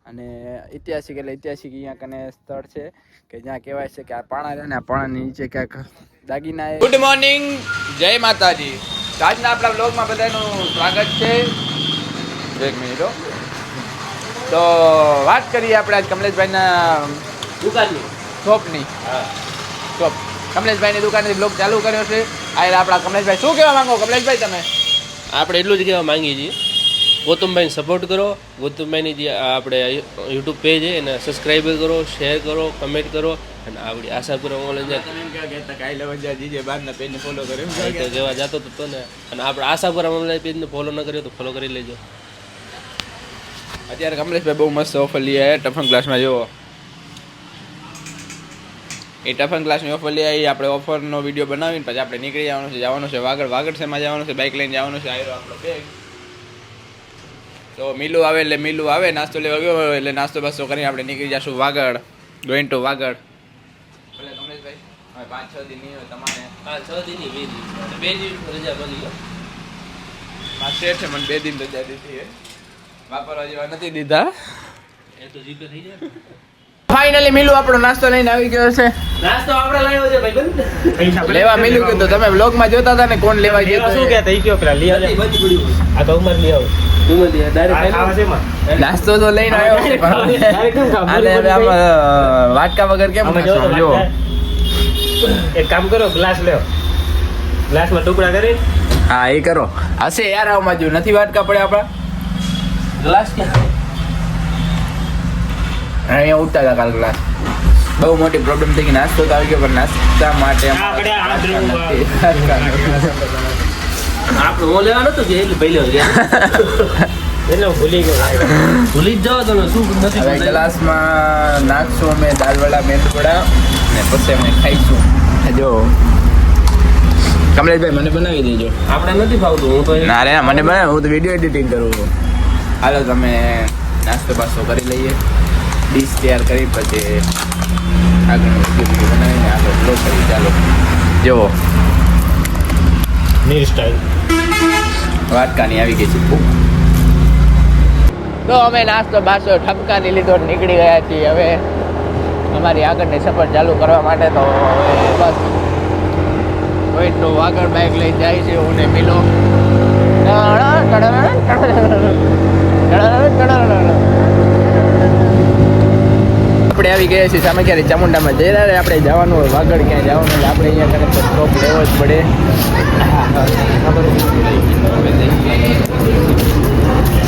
અને ઐતિહાસિક એટલે ઐતિહાસિક અહીંયા કને સ્થળ છે કે જ્યાં કહેવાય છે કે આ પાણા છે ને આ પાણાની નીચે ક્યાંક દાગીના. ગુડ મોર્નિંગ, જય માતાજી. આજના આપણા બ્લોગમાં બધાનું સ્વાગત છે. એક મિનિટ તો વાત કરીએ આપણે આજ કમલેશભાઈના દુકાનની શોપની. શોપ કમલેશભાઈની દુકાનથી બ્લોગ ચાલુ કર્યો છે. આ આપણા કમલેશભાઈ શું કહેવા માંગો કમલેશભાઈ તમે? આપણે એટલું જ કહેવા માંગીએ છીએ, ગૌતમભાઈને સપોર્ટ કરો. ગૌતમભાઈની જે આપણે યુટ્યુબ પેજ છે એને સબસ્ક્રાઈબ કરો, શેર કરો, કમેન્ટ કરો અને આવડી આશાપુરા ઓનલાઈન પેજને ફોલો કર્યો તો જેવા જતો હતો ને. અને આપણે આશાપુરા ઓનલાઈન પેજને ફોલો ન કર્યો તો ફોલો કરી લેજો. અત્યારે કમલેશભાઈ બહુ મસ્ત ઓફર લઈ આવ્યા ટફન ક્લાસમાં. જુઓ એ ટફન ક્લાસની ઓફર લઈ આવી. આપણે ઓફરનો વિડીયો બનાવીને પછી આપણે નીકળી જવાનું છે વાગડ શેમાં જવાનું છે, બાઇક લઈને જવાનું છે. આવ્યો આપણો બેગ. તો મિલું આવે એટલે મિલું આવે નાસ્તો લેવા ગયો એટલે નાસ્તો બાસ્તો કરીને આપણે નીકળી જશું વાગડ. Going two Vagad. એટલે કમલેશભાઈ હવે 5-6 દિન નહીં હોય તમારે? 5-6 દિન નહીં, 2 દિન રજા મળી. માસ્ટર છે મને 2 દિન રજા દીધી છે, વાપરવા જેવા નથી દીધા. એ તો જીપે થઈ જાય. ફાઇનલી મિલું આપણો નાસ્તો લઈને આવી ગયો છે. નાસ્તો આપણે લાવ્યો છે ભાઈ. લેવા મિલું કીધું તમે વ્લોગમાં જોતા હતા ને કોણ લેવા ગયો શું કે થઈ ગયો પેલા લઈ આવે બધી પડ્યું. આ તો ઉમર લઈ આવો નાસ્તો તો લઈને આવ્યો અને હવે આમ વાટકા વગર કેમ ખાશો? જો એક કામ કરો, ગ્લાસ લ્યો, ગ્લાસમાં ટુકડા કરી. હા એ કરો. હશે યાર આમાં જો નથી વાટકા પડે આપણા ગ્લાસ ક્યાં? અહીંયા ઉઠતા હતા કાલ ગ્લાસ. બહુ મોટી પ્રોબ્લેમ થઈ ગઈ. નાસ્તો તો આવી ગયો પણ નાસ્તા માટે આપણે હું લેવાનું હતું કે એટલે પહેલો એટલે હું ભૂલી ગયો. ભૂલી જ જાઓ તમે શું નથી. હવે ગ્લાસમાં નાખશું અમે દાલવડા મેંદવડા ને પછી અમે ખાઈશું. જો કમલેશભાઈ મને બનાવી દેજો. આપણે નથી ફાવતું. હું તો ના રે મને બનાવ, હું તો વિડીયો એડિટિંગ કરું છું. હાલો તમે નાસ્તો બાસ્તો કરી લઈએ, ડીશ તૈયાર કરી પછી આગળ વિડીયો બનાવીને આગળ બ્લોગ કરી. ચાલો જુઓ નીર સ્ટાઈલ વાટકાની આવી ગઈ છે. તો અમે નાસ્તો બાસ્તો ઠપકાની લીધો નીકળી ગયા છીએ હવે અમારી આગળની સફર ચાલુ કરવા માટે. તો હવે બસ કોઈ તો આગળ બાઇક લઈને જાય છે હું ને મિલો. આપણે આવી ગયા છીએ સામે ક્યારે ચામુંડામાં જઈ રહ્યા. આપણે જવાનું હોય વાગડ ક્યાંય જવાનું એટલે આપણે અહીંયા કરે તો સ્ટોપ લેવો જ પડે.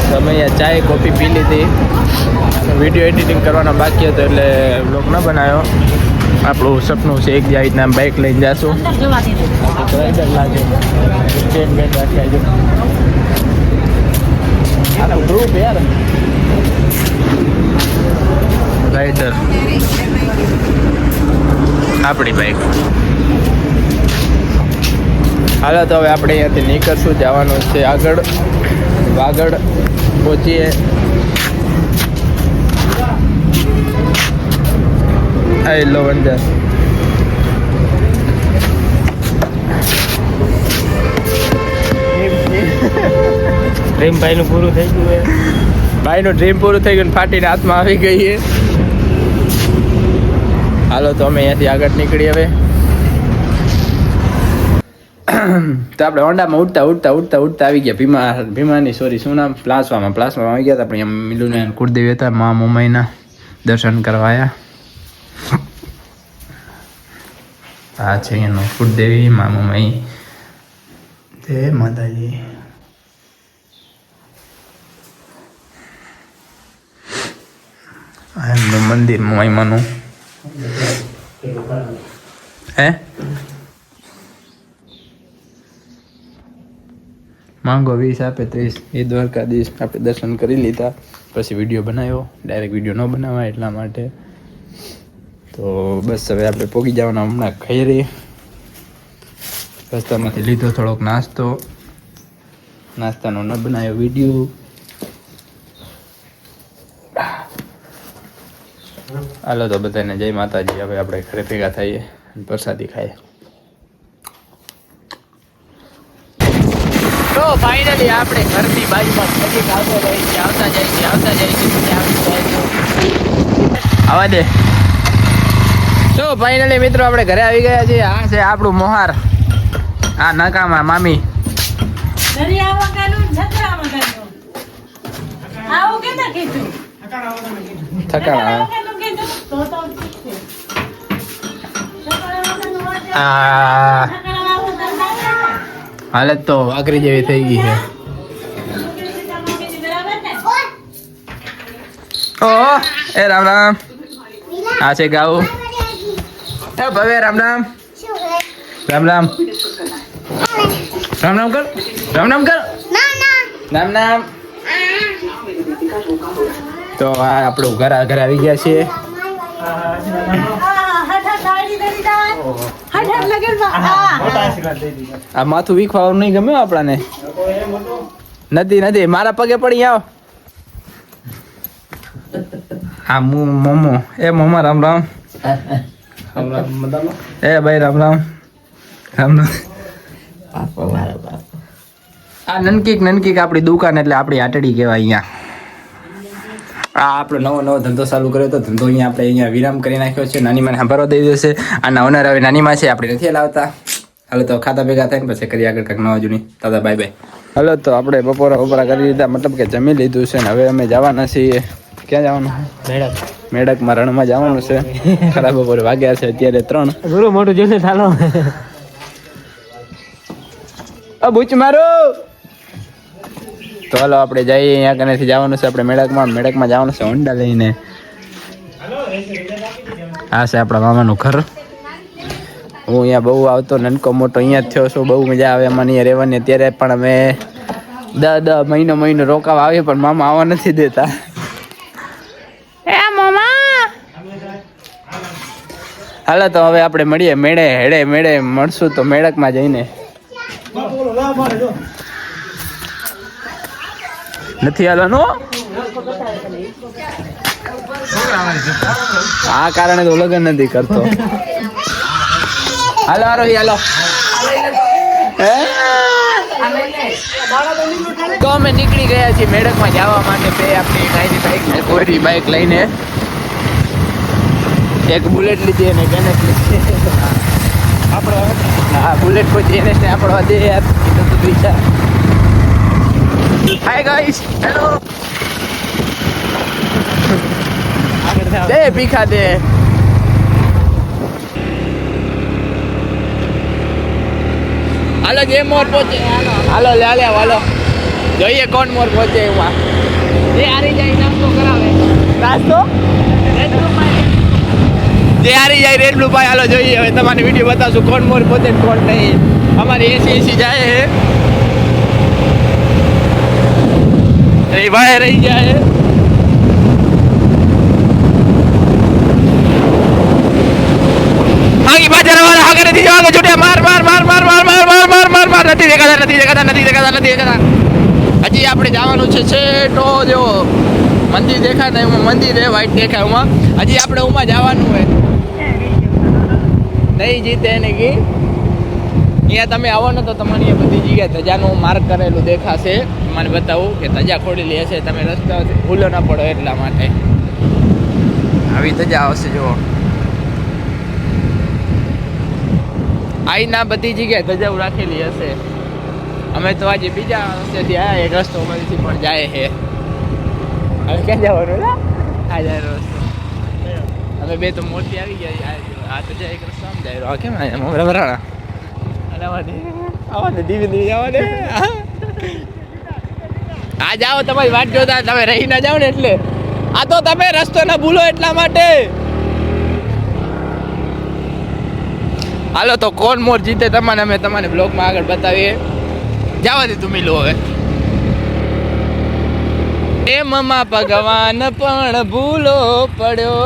તમે અહીંયા ચાય કોફી પી લીધી. વિડીયો એડિટિંગ કરવાનો બાકી હતો એટલે બ્લોગ ન બનાવ્યો. આપણું સપનું છે એક આવી રીતના બાઇક લઈને જશું. ગ્રુપ યાર રાઈડર આપણી બાઇક. હાલો તો હવે આપણે અહીંયાથી નીકળશું. જવાનું છે આગળ વાગડ પહોંચીએ. આ લો વંજર ડ્રીમ ભાઈનું પૂરું થઈ ગયું. ભાઈનું ડ્રીમ પૂરું થઈ ગયું, ફાટીને હાથમાં આવી ગઈ છે. હાલો તો અમે અહીંયાથી આગળ નીકળી હવે. તો આપણે હોન્ડામાં ઉડતા આવી ગયા ભીમાની સોરી શું નામ પ્લાસવામાં આવી ગયા હતા. આપણે એમ મિલુને કુળદેવી હતા મા મુંબઈના દર્શન કરવા આવ્યા. આ છે એનું કુળદેવી મા મુંબઈ. જય માતાજી. આ એમનું મંદિર મુંબઈમાંનું હે. માંગો 20 આપે 30. એ દ્વારકાધીશ આપણે દર્શન કરી લીધા પછી વિડીયો બનાવ્યો. ડાયરેક્ટ વિડીયો ન બનાવાય એટલા માટે. તો બસ હવે આપણે પોગી જવાના હમણાં ખૈરી. રસ્તામાંથી લીધો થોડોક નાસ્તાનો ન બનાવ્યો વિડીયો. હાલો તો બધાને જય માતાજી. હવે આપણે ઘરે ભેગા થઈએ અને પ્રસાદી ખાઈએ. તો ફાઇનલી આપણે ઘરની બાજુમાં નજીક આવતા જાય છે આવા દે. તો ફાઇનલી મિત્રો આપણે ઘરે આવી ગયા છીએ. આ છે આપણું મોહાર, આ નકામા મામી. થકાણા હાલત તો આકરી જેવી થઈ ગઈ છે. ઓહો એ રામ રામ. આ છે ગાઉ. એ ભવે રામ રામ. રામ રામ. રામ રામ કર. રામ રામ કર. રામ રામ. તો આ આપણું ઘર આવી ગયા છે. આ માથું વીખવાનું નહીં ગમે આપણાને. નથી મારા પગે પડી આવ. હા મોમો. એ મોમા રામ રામ. એ ભાઈ રામ રામ. રામ રામ. આ નનકીક આપણી દુકાન એટલે આપણી આટડી કહેવાય અહીંયા. આ આપણો નવો ધંધો ચાલુ કર્યો તો ધંધો અહીંયા વિરામ કરી નાખ્યો છે. નાનીમાને સાંભળવા દઈ દેશે. આના ઓનર હવે નાનીમાં છે, આપણે નથી લાવતા. હાલો તો ખાતા ભેગા થાય ને પછી કરી આગળ કંઈક નવા જૂની. દાદા બાય બાય. હાલો તો આપણે બપોરા કરી દીધા, મતલબ કે જમી લીધું છે ને હવે અમે જવાના છીએ. ક્યાં જવાનું? મેડકમાં રણમાં જવાનું છે. ખરા બપોરે વાગ્યા છે અત્યારે 3. ગુરુ મોટું જોઈને ચાલો. બૂચ મારો. તો હાલો આપણે જઈએ. અહીંયા કનેથી જવાનું છે આપણે મેડકમાં જવાનું છે હોન્ડા લઈને. આ છે આપણા મામાનું ઘર. હું અહીંયા બહુ આવતો, નનકો મોટો અહીંયા જ થયો છું. બહુ મજા આવે એમાં અહીંયા રહેવાની. અત્યારે પણ અમે 10 મહિનો રોકાવા આવીએ પણ મામા આવવા નથી દેતા. એ મામા હાલો તો હવે આપણે મળીએ મેળે મળશું તો મેડકમાં જઈને. નથી હાલવાનું. આ કારણે તો લગન નથી કરતો. હાલો હાલો. તો અમે નીકળી ગયા છીએ મેડકમાં જવા માટે. બે આપણી કોરી બાઈક લઈને, એક બુલેટ લીધી અને ગણેશ લીધી. હા બુલેટ કોઈ એને આપણો દે યાર. Hi guys, hello. દે ભીખા દે. હાલો જે મોર પહોંચે. હાલો લે હાલો જોઈએ કોણ મોર પહોંચે. એમાં જે હારી જાય નાસ્તો કરાવે. નાસ્તો જે હારી જાય રેડ બ્લુ ભાઈ. હાલો જોઈએ હવે તમારે વિડીયો બતાવશું કોણ મોર પહોંચે કોણ નહીં. અમારી 80 જાય હે. એ ભાઈ રહી જાય. આગે બાજરા વાળા આગળ નથી જવાનું. છૂટ્યા માર નથી દેખાતા. હજી આપણે જવાનું છે છેટો જો મંદિર દેખાય ને એમાં મંદિર હે વાઈટ દેખાય એમાં. હજી આપણે ઉમાં જવાનું હોય. નહીં જીતે એને કી અહીંયા તમે આવો ને તો તમારી એ બધી જગ્યાએ ધજાનું માર્ક કરેલું દેખાશે. મને બતાવું કે ધજા ખોડેલી હશે. તમે રસ્તા ભૂલો ના પડો એટલા માટે આવી ધજા આવશે. જુઓ આઈના બધી જગ્યાએ ધજાઓ રાખેલી હશે. અમે તો આજે બીજા રસ્તેથી આવ્યા. એક રસ્તો અમારીથી પણ જાય છે. હવે ક્યાં જવાનું? આ જાય રસ્તો. અમે બે તો મોટી આવી ગયા. આ તો જાય એક રસ્તો આમ જાય. કેમ વરાણા આવા દે ધીમે આવા દે. આ જાઓ તમારી વાટ જોતા તમે રહી ના જાઓ ને એટલે. આ તો તમે રસ્તો ના ભૂલો એટલા માટે. હાલો તો કોણ મોર જીતે તમને અમે તમારે બ્લોગમાં આગળ બતાવીએ. જવા દે તું મિલો હવે. એ મમા ભગવાન પણ ભૂલો પડ્યો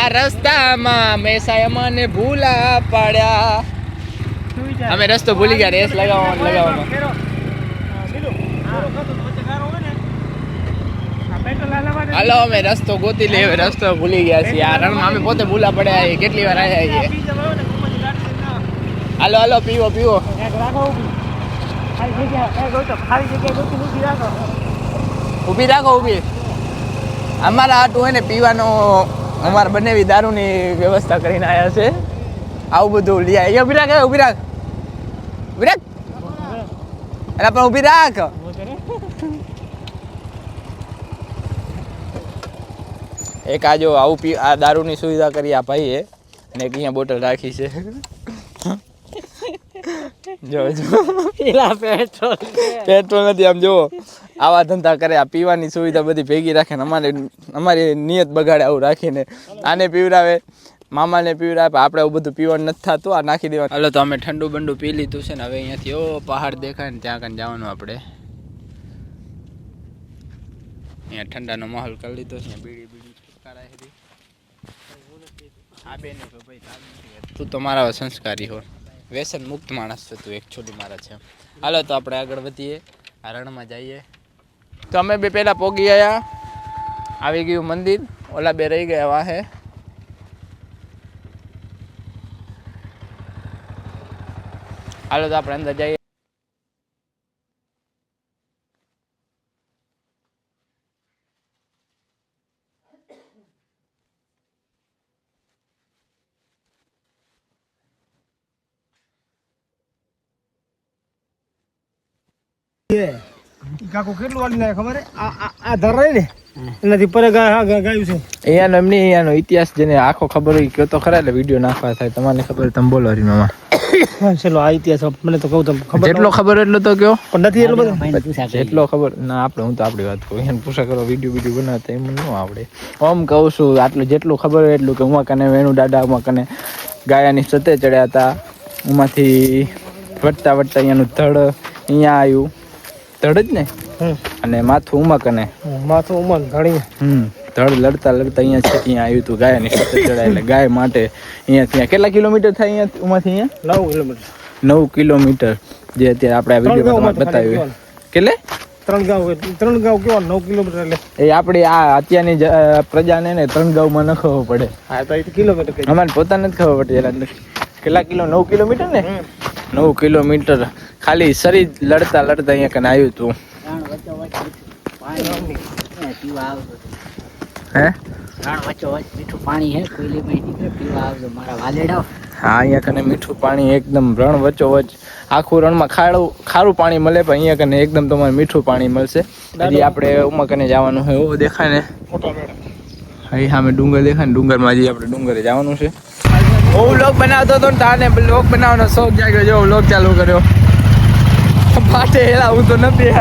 આ રસ્તામાં. મેસાય મને ભૂલા પડ્યા. અમે રસ્તો ભૂલી ગયા. રેસ લગાવવામાં હાલો અમે રસ્તો ગોતી લઈએ. રસ્તો ભૂલી ગયા છીએ. આ રણમાં અમે પોતે ભૂલા પડ્યા. કેટલી વાર આવ્યા છીએ. હાલો પીવો. ઊભી રાખો ઊભી. અમારા આટું હોય ને પીવાનો અમારે બંનેવી દારૂની વ્યવસ્થા કરીને આવ્યા છે. આવું બધું લઈ આવ્યા. ઊભી રાખ ઊભી રાખ ઊભી રાખ અરે પણ ઊભી રાખ. એક આ જો આવું આ દારૂની સુવિધા કરી આ ભાઈએ અને એક અહીંયા બોટલ રાખી છે. જો પેટ્રોલ નથી આમ જો આવા ધંધા કરે. આ પીવાની સુવિધા બધી ભેગી રાખે ને અમારી નિયત બગાડે આવું રાખીને. આને પીવડાવે, મામાને પીવડાવે, આપણે આવું બધું પીવાનું નથી થતું. આ નાખી દેવાનું. હાલો તો અમે ઠંડુ બંડુ પી લીધું છે ને હવે અહીંયાથી ઓ પહાડ દેખાય ને ત્યાં કાન જવાનું આપણે. અહીંયા ઠંડાનો માહોલ કરી લીધો છે. બીડી આ બેન ભાઈ તું તો મારા સંસ્કારી હો, વ્યસન મુક્ત માણસ છે તું, એકચ્યુઅલી મારા છે. હાલો તો આપણે આગળ વધીએ, આ રણમાં જઈએ. તો અમે બે પહેલાં પોગી આવ્યા, આવી ગયું મંદિર. ઓલા બે રહી ગયા વાહે. હાલો તો આપણે અંદર જઈએ. કાકો કેટલું વાળી નાખે ખબર આ ધર રહી ને એનાથી પરે ગાયું છે. અહીંયાનો એમની અહીંયાનો ઇતિહાસ જેને આખો ખબર હોય કયો તો ખરા, એટલે વિડીયો નાખવા થાય. તમારે ખબર તમે બોલો હરી મામા. ચલો આ ઇતિહાસ મને તો કહું તમને ખબર જેટલો ખબર એટલો તો કયો, પણ નથી એટલો બધો જેટલો ખબર ના આપણે. હું તો આપણી વાત કરું, એને પૂછા કરો વિડીયો બનાવતા એમ ન આવડે. આમ કહું છું આટલું જેટલું ખબર હોય એટલું કે ઉમા કને વેણુ દાદા ઉમા કને ગાયાની સતે ચડ્યા હતા. ઉમાંથી વટતા વટતા અહીંયાનું ધડ અહીંયા આવ્યું, ધડ જ ને, અને માથું ઉમા કને માથું ઉમા ઘણી ધડ લડતા લડતા અહીંયા છે ત્યાં આવ્યું હતું ગાયાની સતે ચડાય. એટલે ગાય માટે અહીંયા ત્યાં કેટલા કિલોમીટર થાય અહીંયા ઉમાંથી અહીંયા? 9 કિલોમીટર. 9 કિલોમીટર જે અત્યારે આપણે આ વિડીયોમાં બતાવ્યું. કેટલે? 3 ગાંવ કેવા 9 કિલોમીટર એટલે એ આપણી આ અત્યારની પ્રજાને ને 3 ગામમાં ન ખબર પડે. હા તો કિલોમીટર અમારે પોતાને જ ખબર પડે. એટલે કેટલા 9 કિલોમીટર ને 9 કિલોમીટર ખાલી શરીર લડતા લડતા અહીંયા કને આવ્યું હતું. હે હા અહીંયા કને મીઠું પાણી એકદમ રણ વચ્ચોવચ. આખું રણમાં ખારું પાણી મળે, પણ અહીંયા કને એકદમ તમારે મીઠું પાણી મળશે. હજી આપણે ઉમા કને જવાનું હોય એવું દેખાય ને, અહીં સામે ડુંગર દેખાય ને, ડુંગરમાં હજી આપણે ડુંગરે જવાનું છે. હું વ્લોગ બનાવતો હતો ને તાને વ્લોગ બનાવવાનો શોખ જાગ્યો. જો વ્લોગ ચાલુ કર્યો પાટે હેલા હું તો નથી.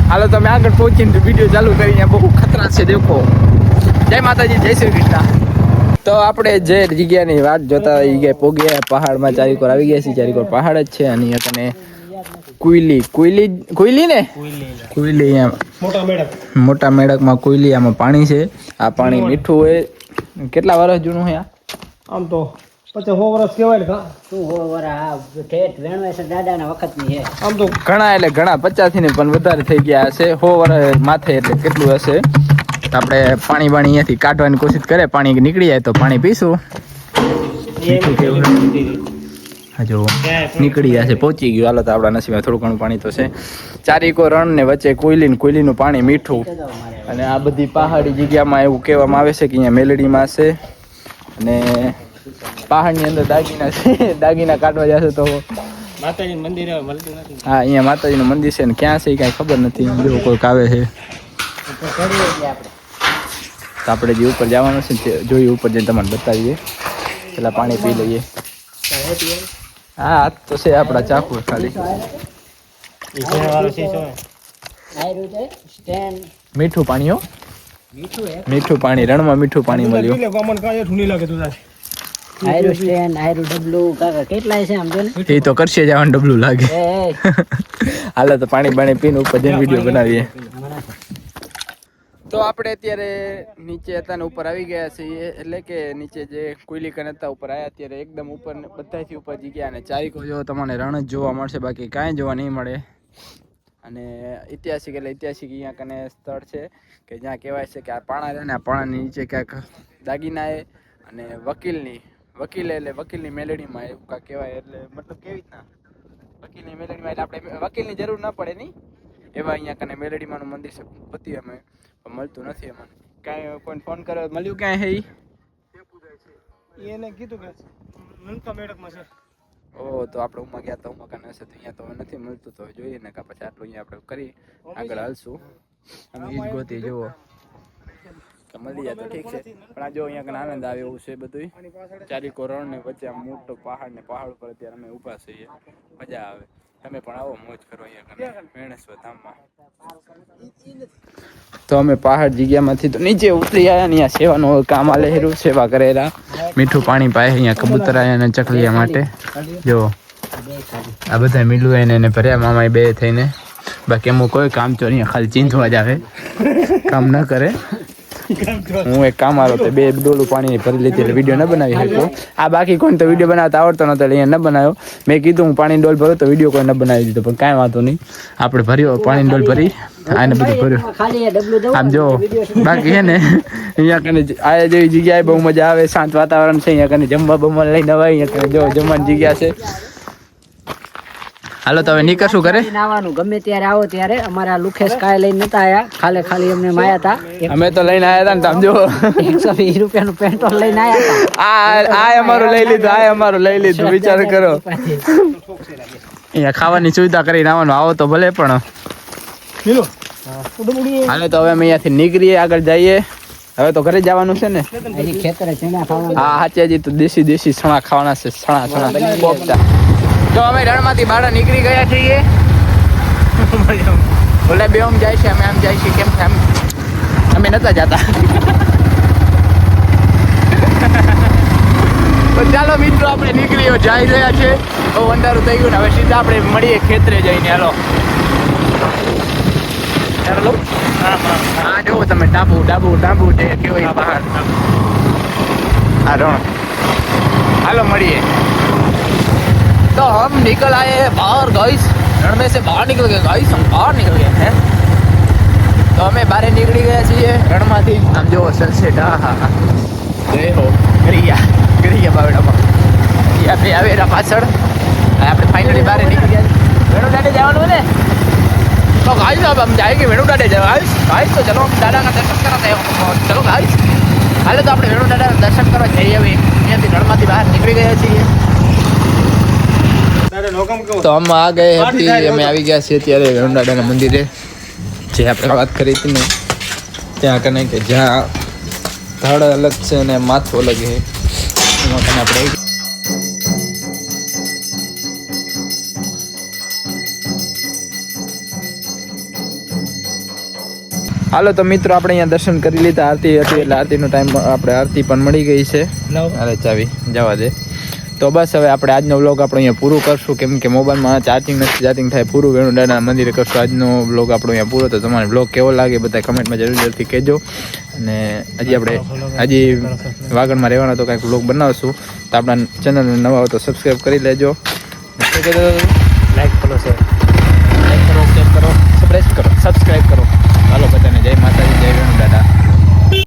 હાલો તમે આગળ પહોંચીને વિડીયો ચાલુ કરી. અહીંયા બહુ ખતરા છે દેખો. જય માતાજી, જય શ્રી કૃષ્ણ. તો આપણે જે જગ્યાની વાત જોતા એ જગ્યાએ પોગ્યા પહાડમાં. ચારીકોર આવી ગયા છીએ. ચારીકોર પહાડ જ છે. અને અહીંયા તને કોયલી ને કોયલી મોટા મેડકમાં કોયલી આમાં પાણી છે. આ પાણી મીઠું હોય. કેટલા વર્ષ જૂનું હોય આ? આમ તો 50-100 વર્ષ કહેવાય ને. આમ તો ઘણા એટલે ઘણા 50 થી ને પણ વધારે થઈ ગયા હશે. 100 વર્ષ માથે એટલે કેટલું હશે. આપણે પાણી અહીંયાથી કાઢવાની કોશિશ કરે. પાણી નીકળી જાય તો પાણી પીશું. જો નીકળી જશે, પહોંચી ગયું. હાલો તો આપણા નસીબમાં થોડું ઘણું પાણી તો છે. ચારીકો રણ ને વચ્ચે કોયલીનું પાણી મીઠું. અને આ બધી પહાડી જગ્યામાં એવું કહેવામાં આવે છે કે અહીંયા મેલડીમાં છે. અને પહાડની અંદર દાગીના છે. દાગીના કાઢવા જશે તો માતાજી મંદિર મળતું નથી. હા અહીંયા માતાજીનું મંદિર છે ને ક્યાં છે એ કાંઈ ખબર નથી. જો કોઈક આવે છે તો આપણે જે ઉપર જવાનું છે જોઈએ. ઉપર જઈને તમારે બતાવીએ. પેલા પાણી પી લઈએ. હા તો છે આપણા ચાકુ ખાલી. મીઠું પાણી હો, મીઠું પાણી. રણમાં મીઠું પાણી મળ્યું. એ તો કરશે જવાનું ડબલું લાગે. હાલો તો પાણી પીને ઉપર જઈને વિડીયો બનાવીએ. તો આપણે અત્યારે નીચે હતા ને ઉપર આવી ગયા છીએ. એટલે કે નીચે જે કોયલી કન હતા ઉપર આવ્યા. અત્યારે એકદમ ઉપર બધાથી ઉપર જગ્યા. અને ચારીકો જો તમને રણ જ જોવા મળશે, બાકી કાંઈ જોવા નહીં મળે. અને ઐતિહાસિક અહીંયા કને સ્થળ છે કે જ્યાં કહેવાય છે કે આ પાણા છે ને, આ પાણાની નીચે ક્યાંક દાગીનાએ અને વકીલની વકીલ એટલે વકીલની મેલેડીમાં એવું કાંઈક કહેવાય. એટલે મતલબ કેવી રીતના વકીલની મેલેડીમાં એટલે આપણે વકીલની જરૂર ન પડે નહીં એવા અહીંયા કને મેલેડીમાંનું મંદિર છે. પતિ અમે પણ મળતું નથી અમને. કાંઈ કોઈ ફોન કર્યો મળ્યું ક્યાંય હે ઈ? એને કીધું કે નનકા મેડકમાં છે. ઓ તો આપણે ઉમાં ગયા તો ઉમાં કાને હશે તો અહીંયા તો હવે નથી મળતું. તો જોઈએ ને કાં પછી આટલું અહીંયા આપણે કરી આગળ હાલશું. અમે ઈ જ ગોતી જુઓ કે મળી જાય તો ઠીક છે. પણ આ જો અહીંયા કને આનંદ આવે એવું છે બધું. ચારીકો રણ ને વચ્ચે આમ મોટો પહાડ ને પહાડ ઉપર અત્યારે અમે ઊભા છીએ. મજા આવે. તમે પણ આવો મોજ કરો અહીંયા કને વેણેશ્વર ધામમાં. તો અમે પહાડ જગ્યામાંથી તો નીચે ઉતરી આવ્યા ને અહીંયા સેવાનું કામ આલે હેરું સેવા કરેલા. મીઠું પાણી પાય અહીંયા કબૂતર આયા અને ચકલિયા માટે. જો આ બધા મીલું એને ભર્યા મામા બે થઈને. બાકી એમાં કોઈ કામ તો અહીંયા ખાલી ચીંધવા જ આવે, કામ ન કરે. હું એક કામ આવ્યો તો બે ડોલું પાણી ભરી લીધી એટલે વિડીયો ન બનાવી શક્યો. આ બાકી કોઈને તો વિડીયો બનાવતા આવડતો નતો એટલે અહીંયા ન બનાવ્યો. મેં કીધું હું પાણી ડોલ ભરો તો વિડીયો કોઈ ન બનાવી દીધો. પણ કાંઈ વાંધો નહીં, આપણે ભર્યો પાણી ડોલ ભરી આને બધું ભર્યું. આમ જો બાકી છે ને અહીંયા કને આ જેવી જગ્યાએ બહુ મજા આવે. શાંત વાતાવરણ છે અહીંયા કને. જમવા બમવા લઈને અવાય અહીંયા કને. જો જમવાની જગ્યા છે. હાલો તો હવે નીકળશું ઘરે. નાવાનું ગમે ત્યારે આવો ત્યારે. અમારા લુખેશ કાય લઈને નતા આયા, ખાલી અમને માયા હતા. અમે તો લઈને આવ્યા હતા ને. તમે જો 120 રૂપિયાનું પેટ્રોલ લઈને આયા હતા. આ અમારું લઈ લીધું, આ અમારું લઈ લીધું. વિચાર કરો, અહીંયા ખાવાની સુવિધા કરીને આવવાનું. આવો તો ભલે પણ હાલે તો હવે અમે અહીંયાથી નીકળીએ, આગળ જઈએ. હવે તો ઘરે જવાનું છે ને. હજી ખેતરે ચણા ખાવાના. હા સાચી, હજી તો દેશી સણા ખાવાના છે. સણા પોપટા. તો અમે રણમાંથી બહાર નીકળી ગયા છીએ. ઓલા બે આમ જાય છે, અમે આમ જાય છે. કેમ છે? અમે નતા જતા. ચાલો મિત્રો, આપણે નીકળીઓ જઈ રહ્યા છે. બહુ અંધારું થઈ ગયું ને હવે સીધા આપણે મળીએ ખેતરે જઈને. હાલો હા જોવો તમે ડાબુ છે કેવાય બહાર. હા રણ. હાલો મળીએ. तो हम निकल आए हैं बाहर गाइस. रण में से बाहर निकल गए गाइस. हम बाहर निकल गए हैं. तो हमें बाहर निकली ગયા છીએ રણમાંથી. આમ જો સનસેટ. હા જય હો ગરિયા બાવડામાં. આપણે આવેલા પાછળ. આપણે ફાઇનલી બહાર નીકળી ગયા. વેણુદાડે જવાનું ને तो गाइस अब हम जाएंगे वेणुदाडे. गाइस तो चलो हम दादा का दर्शन कराते हैं. चलो गाइस हाले तो આપણે વેણુદાડા દર્શન કરવા જઈએ. હવે અહીંયાથી રણમાંથી બહાર નીકળી ગયા છીએ. તો हम आ गए अभी. અમે આવી ગયા છીએ અત્યારે વેણુદાડાના મંદિરે, જે આપણે વાત કરી હતી ને ત્યાં કને કે જ્યાં ધડ અલગ છે અને માથું અલગ છે. એમાં કને આપણે હાલો તો મિત્રો આપણે અહીંયા દર્શન કરી લીધા. આરતી હતી એટલે આરતીનો ટાઈમ આપણે આરતી પણ મળી ગઈ છે. અરે ચાવી જવા દે. તો બસ હવે આપણે આજનો વ્લોગ આપણે અહીંયા પૂરું કરશું, કેમ કે મોબાઈલમાં ચાર્જિંગ નથી. ચાર્જિંગ થાય પૂરું વેણુદાડા મંદિરે કરશું આજનો વ્લોગ આપણો અહીંયા પૂરો. તો તમારે વ્લોગ કેવો લાગે બધા કમેન્ટમાં જરૂરથી કહેજો. અને હજી વાગડમાં રહેવાનો તો કાંઈક વ્લોગ બનાવશું. તો આપણા ચેનલને નવા હોય તો સબસ્ક્રાઈબ કરી લેજો. લાઈક કરો, શેર સબસ્ક્રાઈબ કરો. હાલો બધાને જય માતાજી, જય વેણુદાડા.